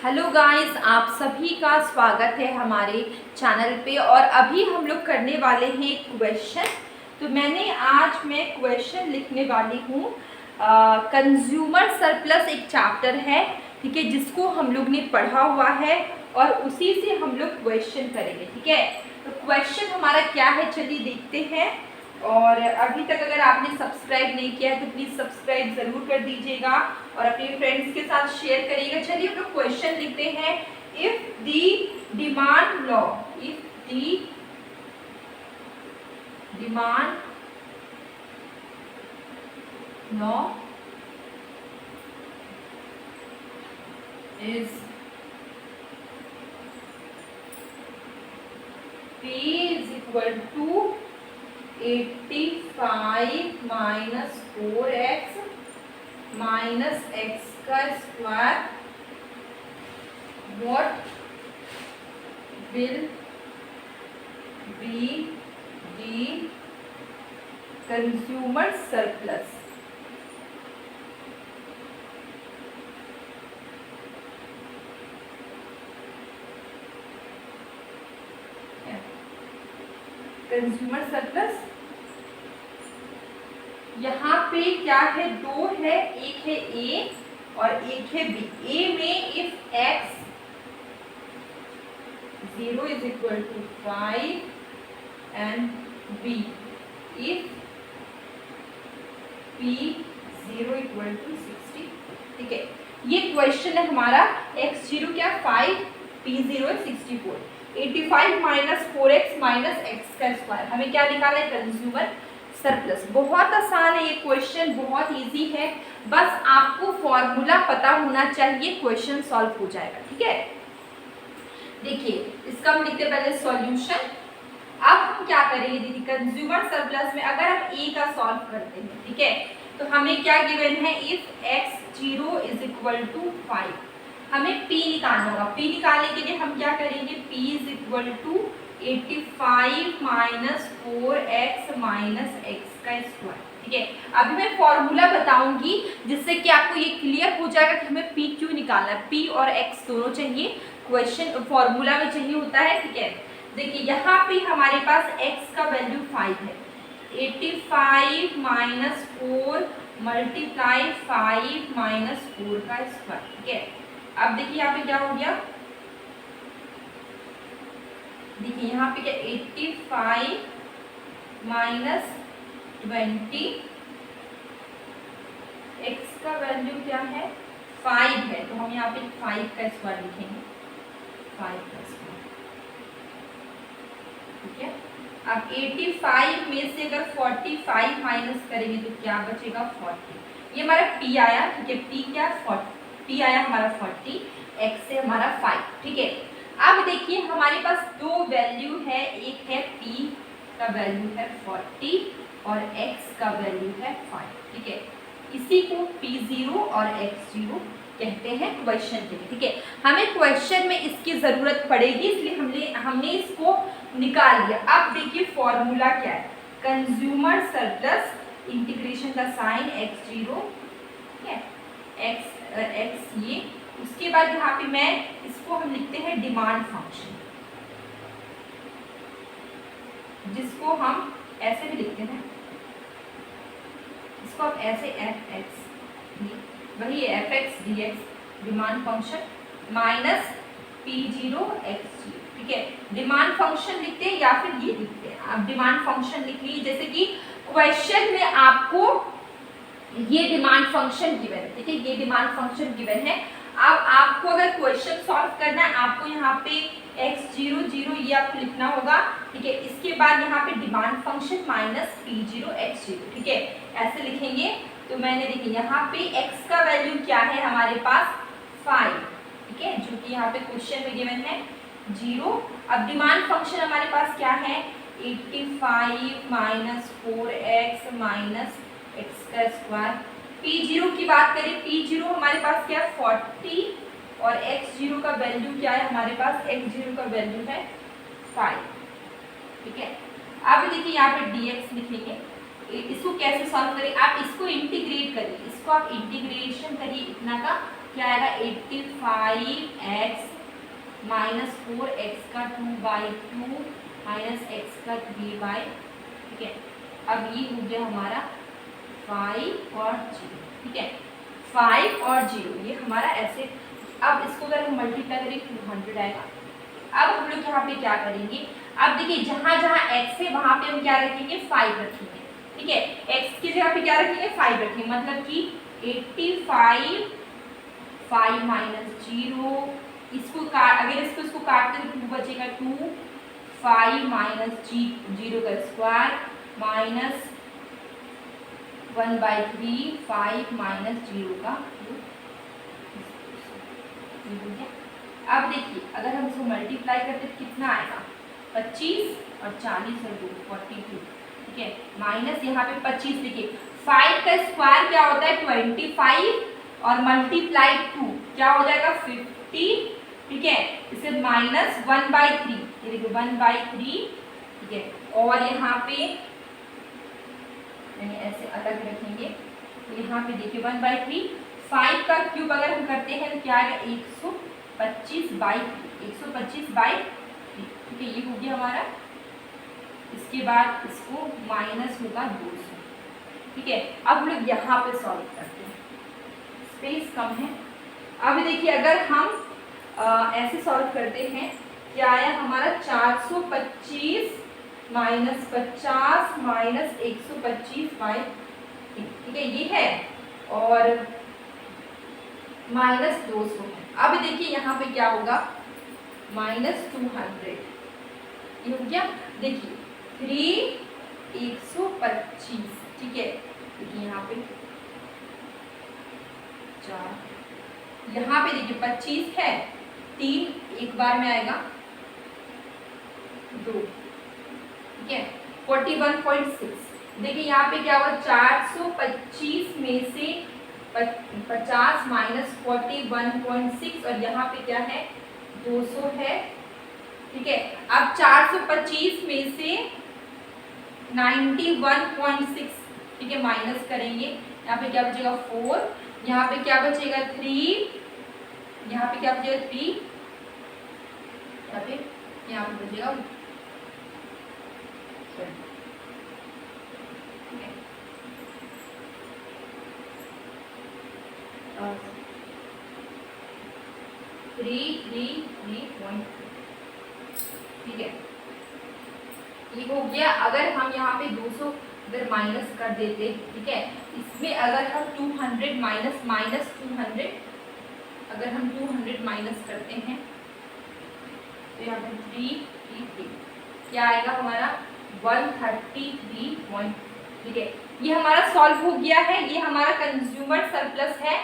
Hello guys, आप सभी का स्वागत है हमारे चैनल पे। और अभी हम लोग करने वाले हैं एक क्वेश्चन। तो मैं क्वेश्चन लिखने वाली हूँ। कंज्यूमर सरप्लस एक चैप्टर है, ठीक है, जिसको हम लोग ने पढ़ा हुआ है और उसी से हम लोग क्वेश्चन करेंगे, ठीक है। तो क्वेश्चन हमारा क्या है, चलिए देखते हैं। और अभी तक अगर आपने सब्सक्राइब नहीं किया है तो प्लीज़ सब्सक्राइब ज़रूर कर दीजिएगा और अपने फ्रेंड्स के साथ शेयर करिएगा। चलिए हम लोग क्वेश्चन लिखते हैं। If the demand law is P is equal to 85 minus 4x minus x का square, what will be the consumer surplus? Consumer surplus यहाँ पे क्या है, दो है, एक है ए और एक है बी। ए में if x 0 is equal to 5 and b if p 0 equal to 60, ठीक है। ये क्वेश्चन है हमारा। x 0 क्या 5, p 0 है 64, 85 माइनस 4x माइनस एक्स का स्क्वायर, हमें क्या निकालना है, कंज्यूमर सरप्लस। बहुत आसान है ये क्वेश्चन, बहुत इजी है, बस आपको फॉर्मूला पता होना चाहिए, क्वेश्चन सॉल्व हो जाएगा, ठीक है। देखिए इसका हम लिखते पहले सॉल्यूशन। अब हम क्या करेंगे दीदी, कंज्यूमर सरप्लस में अगर हम ए का सॉल्व करते हैं, ठीक है, तो हमें क्या गिवन है, if x 0 is equal to 5, हमें p निकालना होगा। p निकालने के लिए हम क्या करेंगे, p is equal to 85 minus 4x minus x का स्क्वायर, ठीक है। अभी मैं फॉर्मूला बताऊंगी जिससे कि आपको ये क्लियर हो जाएगा कि हमें p क्यों निकालना है। p और x दोनों चाहिए, क्वेश्चन फॉर्मूला में चाहिए होता है, ठीक है। देखिए यहाँ पे हमारे पास x का वैल्यू 5 है, 85 माइनस 4 मल्टीप्लाई 5 माइनस 4 का स्क्वायर, ठीक है। अब देखिए यहाँ पे क्या हो गया, देखिए यहाँ पे क्या 85 माइनस 20, x का वैल्यू क्या है 5 है, तो हम यहाँ पे 5 का स्क्वायर लिखेंगे, 5 का स्क्वायर, ठीक है। अब 85 में से अगर 45 माइनस करेंगे तो क्या बचेगा 40, ये हमारा p आया, ठीक है। p क्या 40, p आया हमारा 40, x से हमारा 5, ठीक है। अब देखिए हमारे पास दो वैल्यू है, एक है p का वैल्यू है 40 और x का वैल्यू है 5, ठीक है। इसी को p0 और x0 कहते हैं क्वेश्चन के लिए, ठीक है। हमें क्वेश्चन में इसकी जरूरत पड़ेगी, इसलिए हमने इसको निकाल लिया। अब देखिए फॉर्मूला क्या है, कंज्यूमर सरप्लस इंटीग्रेशन का साइन x0, ठीक है, x ये, उसके बाद यहाँ पे मैं इसको हम लिखते हैं डिमांड फंक्शन, जिसको हम ऐसे भी लिखते हैं, इसको आप ऐसे fx, वही fx dx demand function minus p0 x0, ठीक है। डिमांड फंक्शन लिखते हैं या फिर ये लिखते हैं, आप डिमांड फंक्शन लिख लीजिए, जैसे कि क्वेश्चन में आपको ये डिमांड फंक्शन गिवन है, ठीक है, ये डिमांड फंक्शन गिवन है। अब आपको अगर क्वेश्चन सॉल्व करना है, आपको यहाँ पे x0 0 ये आपको लिखना होगा, ठीक है। इसके बाद यहाँ पे demand function minus p0 x0, ठीक है, ऐसे लिखेंगे। तो मैंने देखिए यहाँ पे x का वैल्यू क्या है हमारे पास 5, ठीक है, जो कि यहाँ पे क्वेश्चन में गिवन है 0। अब डिमांड फंक्शन हमारे पास क्या है 85 माइनस 4x माइनस एक्स का स्क्वायर। p0 की बात करें, p0 हमारे पास क्या है 40 और x0 का वैल्यू क्या है हमारे पास, x0 का वैल्यू है 5, ठीक है। अब देखिए यहाँ पे dx लिखेंगे, इसको कैसे सॉल्व करें, आप इसको इंटीग्रेट करिए, इसको आप इंटीग्रेशन करिए इतना का क्या आएगा 85x माइनस 4x का 2/2 माइनस x का 3/, ठीक है। अब ये हो गया हमारा 5 और 0, ठीक है। 5 और 0 ये हमारा ऐसे। अब इसको अगर हम मल्टीप्लाई करें 200 आएगा। अब हम लोग यहाँ पे क्या करेंगे, अब देखिए जहां जहां x है वहां पे हम क्या रखेंगे 5 रखेंगे, ठीक है। x की जगह पे क्या रखेंगे 5 रखेंगे, मतलब कि 85 5 माइनस 0, इसको काट, अगर इसको काटते तो 2 बचेगा 2, 5 माइनस 0 का स्क्वायर माइनस 1/3 5 माइनस 0 का क्यूब। अब देखिए अगर हम इसको मल्टीप्लाई करते तो कितना आएगा 25 और 40 और 2 42, ठीक है। माइनस यहाँ पे 25, देखिए 5 का स्क्वायर क्या होता है 25 और मल्टीप्लाई 2 क्या हो जाएगा 50, ठीक है। इसे माइनस 1/3, ये देखिए 1/3, ठीक है। और यहाँ पे यानी ऐसे अलग रखेंगे तो यहाँ पे देखिए 1/3, 5 का क्यूब अगर हम करते हैं तो क्या आएगा 125/3, 125/3, ठीक है। ये हो गया हमारा। इसके बाद इसको माइनस होगा 200, ठीक है। अब हम लोग यहाँ पे सॉल्व करते हैं, स्पेस कम है। अब देखिए अगर हम ऐसे सॉल्व करते हैं, क्या आया हमारा 425 माइनस 50 माइनस 125/3, ठीक है ये है, और माइनस 200 है। अब देखिए यहाँ पे क्या होगा माइनस 200, ये हो गया। देखिए 3 125, ठीक है। देखिए यहाँ पे 4, यहाँ पे देखिए 25 है, 3 एक बार में आएगा 2, ठीक है। 41.6, देखिए यहाँ पे क्या होगा 425 में से 50 माइनस 41.6 और यहाँ पे क्या है 200 है, ठीक है। अब 425 में से 91.6, ठीक है, माइनस करेंगे, यहाँ पे क्या बचेगा 4, यहाँ पे क्या बचेगा 3, यहाँ पे क्या बचेगा 3, यहाँ पे बचेगा 333.2, ठीक है। ये हो गया। अगर हम यहाँ पे 200 अगर माइनस कर देते, ठीक है, इसमें अगर हम 200 माइनस 200, अगर हम 200 माइनस करते हैं तो यहाँ पे 333 क्या आएगा हमारा 133, ठीक है। ये हमारा सॉल्व हो गया है। ये हमारा कंज्यूमर सरप्लस है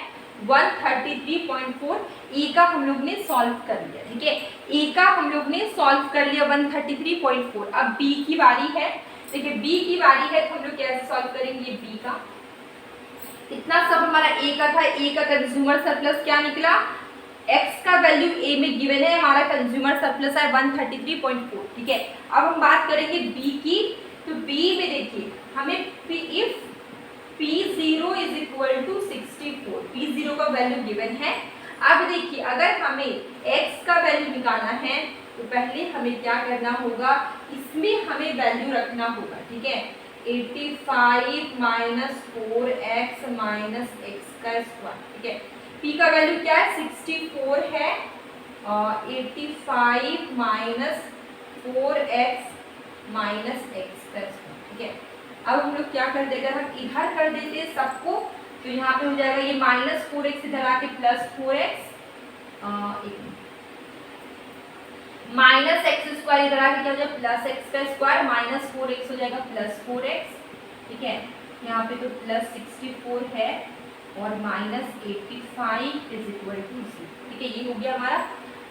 133.4। ए का हम लोग ने सॉल्व कर लिया, ठीक है। ए का हम लोग ने सॉल्व कर लिया 133.4। अब बी की बारी है। देखिए बी की बारी है तो हम लोग कैसे सॉल्व करेंगे बी का। इतना सब हमारा ए का था। ए का कंज्यूमर सरप्लस क्या निकला, एक्स का वैल्यू ए में गिवन है, हमारा कंज्यूमर सरप्लस है 133.4, ठीक है। अब हम बात करेंगे बी की। तो बी में देखिए हमें if P0 is equal to 64, P0 का वैल्यू गिवन है। अब देखिए अगर हमें x का वैल्यू निकालना है तो पहले हमें क्या करना होगा, इसमें हमें वैल्यू रखना होगा, ठीक है। 85 माइनस 4x माइनस एक्स का स्क्वायर, ठीक है। p का वैल्यू क्या है 64 है, 85 माइनस 4x माइनस एक्स का स्क्वायर, ठीक है। अब हम लोग क्या कर देंगे, अगर हम इधर कर देते हैं सबको तो यहाँ पे हो जाएगा ये माइनस 4x इधर आके plus 4x, minus x square इधर आके क्या हो जाएगा प्लस एक्स का स्क्वायर, माइनस 4x हो जाएगा प्लस 4x, ठीक है। यहाँ पे तो प्लस 64 है और माइनस 85 इज इक्वल टू 0, ठीक है। ये हो गया हमारा।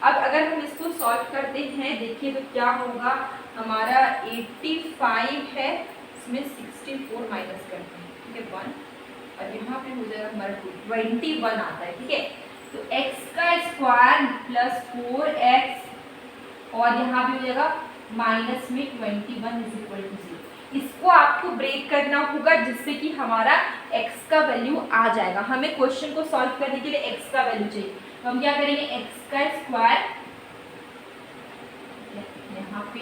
अब अगर हम इसको सॉल्व करते हैं देखिए तो क्या होगा, हमारा 85 है, इसमें 64 माइनस करते हैं, ठीक है 1, और यहाँ पे हो जाएगा हमारा 21 आता है, ठीक है। तो x का स्क्वायर प्लस 4x और यहाँ पे हो जाएगा माइनस में 21 इज इक्वल टू 0। इसको आपको ब्रेक करना होगा जिससे कि हमारा x का वैल्यू आ जाएगा। हमें क्वेश्चन को सॉल्व करने के लिए x का वैल्यू चाहिए, तो हम क्या करेंगे, x का स्क्वायर, यहाँ पे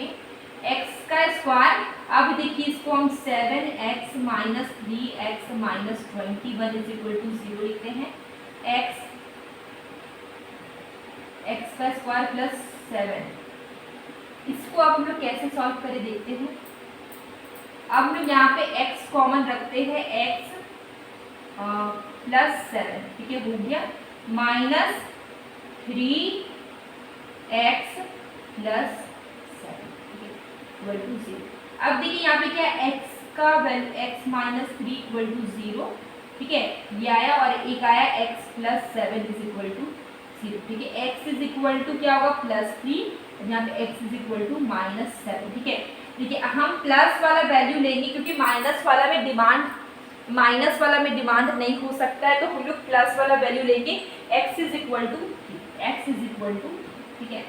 x का स्क्वायर। अब देखिए इसको हम 7x minus 3x minus 21 is equal to 0 लिखते हैं। x का स्क्वायर प्लस 7, इसको अब हम लोग कैसे सॉल्व करें देखते हैं। अब हम लोग यहाँ पे x कॉमन रखते हैं, x प्लस 7, ठीक है, हो गया, माइनस 3x प्लस 7, ठीक है, इक्वल टू 0। अब देखिए यहाँ पे क्या है, x का value x minus 3 equal to 0, ठीक है, ये आया, और एक आया x plus 7 is equal to 0, ठीक है। x इज इक्वल टू क्या होगा, प्लस 3, यहाँ पे x is equal to minus 7, ठीक है। देखिए हम प्लस वाला वैल्यू लेंगे क्योंकि माइनस वाला में डिमांड नहीं हो सकता है, तो हम लोग प्लस वाला वैल्यू लेंगे, x इज इक्वल टू 3, ठीक है।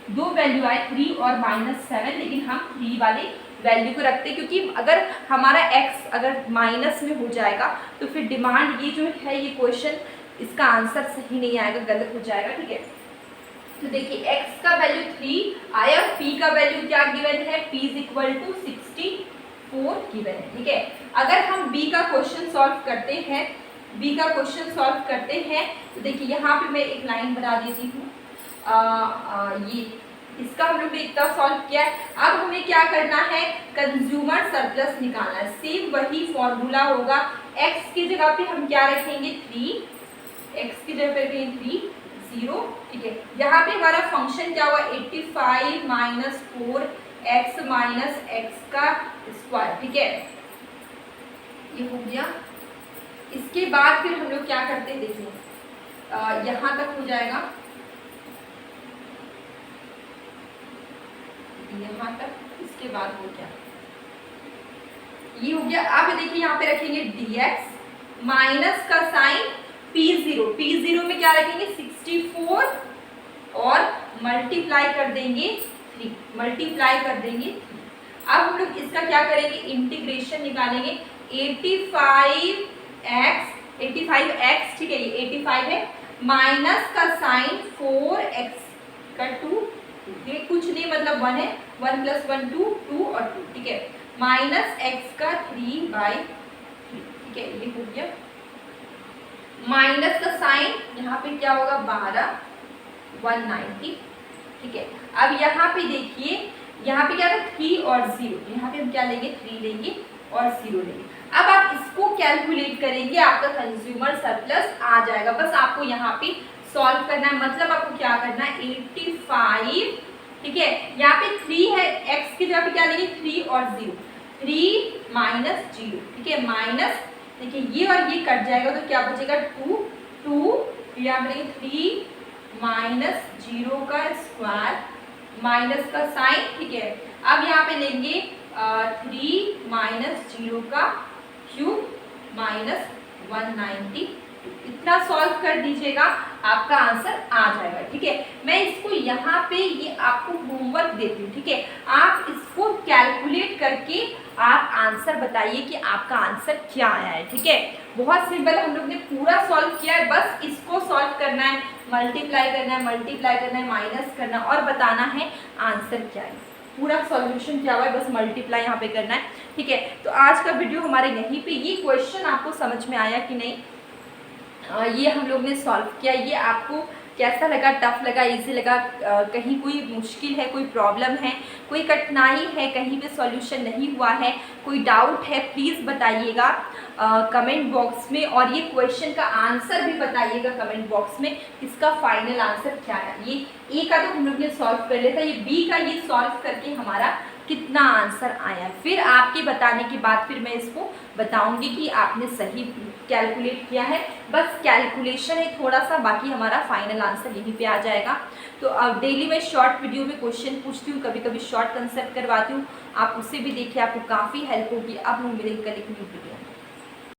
दो वैल्यू आए 3 और माइनस 7, लेकिन हम 3 वाले वैल्यू को रखते हैं क्योंकि अगर हमारा x अगर माइनस में हो जाएगा तो फिर डिमांड ये जो है, ये क्वेश्चन इसका आंसर सही नहीं आएगा, गलत हो जाएगा, ठीक है। तो देखिए x का वैल्यू 3 आया, p का वैल्यू क्या गिवन है, p is equal to 64 given है, ठीक है। अगर हम b का क्वेश्चन सॉल्व करते हैं, तो देखिए यहाँ पे मैं एक लाइन बना देती हूँ, ये इसका हम लोग ने इतना सॉल्व किया है। अब हमें क्या करना है, कंज्यूमर सरप्लस निकालना है। सेम वही फॉर्मूला होगा, x की जगह पे हम क्या रखेंगे, 3, x की जगह पे रखेंगे 3, 0, ठीक है। यहाँ पे हमारा फंक्शन क्या हुआ, 85 माइनस 4x माइनस x का स्क्वायर, ठीक है, ये हो गया। इसके बाद फिर हम लोग क्या करते हैं, देखिए यहाँ तक हो जाएगा, यहाँ तक, इसके बाद हो गया, ये हो गया। अब देखिए यहाँ पे रखेंगे dx माइनस का साइन p0 में क्या रखेंगे, 64 और मल्टीप्लाई कर देंगे 3, अब हम लोग इसका क्या करेंगे, इंटीग्रेशन निकालेंगे, 85x, ठीक है, ये 85 है, माइनस का साइन 4x का 2, ये कुछ नहीं मतलब 1 है, 1 प्लस 1 2 और 2, ठीक है, माइनस x का 3/3, ठीक है, ये हो गया। माइनस का साइन यहाँ पे क्या होगा, 12 190, ठीक है। अब यहाँ पे देखिए, यहाँ पे क्या था, 3 और 0, यहाँ पे हम क्या लेंगे, 3 लेंगे और 0 लेंगे। अब आप इसको कैलकुलेट करेंगे, आपका कंज्यूमर सरप्लस आ जाएगा। बस आपको यहाँ पे सॉल्व करना है, मतलब आपको क्या करना है, 85, ठीक है, यहाँ पे 3 है, x की जगह पे क्या लेंगे, 3 और 0, 3 माइनस 0, ठीक है, माइनस, देखिए ये और ये कट जाएगा तो क्या बचेगा, 2, फिर यहाँ पे लेंगे 3 माइनस 0 का स्क्वायर माइनस का साइन, ठीक है। अब यहाँ पे लेंगे 3 माइनस 0 का क्यूब माइनस 190, इतना सॉल्व कर दीजिएगा, आपका आंसर आ जाएगा, ठीक है। मैं इसको यहाँ पे ये आपको होमवर्क देती हूँ, ठीक है, आप इसको कैलकुलेट करके आप आंसर बताइए कि आपका आंसर क्या आया है, ठीक है। बहुत सिंपल, हम लोग ने पूरा सॉल्व किया है, बस इसको सॉल्व करना है, मल्टीप्लाई करना है, माइनस करना और बताना है आंसर क्या है। पूरा सॉल्यूशन क्या हुआ है, बस मल्टीप्लाई यहाँ पे करना है, ठीक है। तो आज का वीडियो हमारा यहीं पे, ये क्वेश्चन आपको समझ में आया कि नहीं, ये हम लोग ने सॉल्व किया, ये आपको कैसा लगा, टफ लगा, इजी लगा, कहीं कोई मुश्किल है, कोई प्रॉब्लम है, कोई कठिनाई है, कहीं पे सॉल्यूशन नहीं हुआ है, कोई डाउट है, प्लीज़ बताइएगा कमेंट बॉक्स में, और ये क्वेश्चन का आंसर भी बताइएगा कमेंट बॉक्स में, इसका फाइनल आंसर क्या है। ये ए का तो हम लोग ने सॉल्व कर लिया था, ये बी का ये सॉल्व करके हमारा कितना आंसर आया, फिर आपके बताने के बाद फिर मैं इसको बताऊंगी कि आपने सही कैलकुलेट किया है। बस कैलकुलेशन है थोड़ा सा, बाकी हमारा फाइनल आंसर यहीं पे आ जाएगा। तो अब डेली मैं शॉर्ट वीडियो में क्वेश्चन पूछती हूँ, कभी कभी शॉर्ट कंसेप्ट करवाती हूँ, आप उसे भी देखिए, आपको काफ़ी हेल्प होगी। अब हम मिलेंगे कल एक न्यू वीडियो।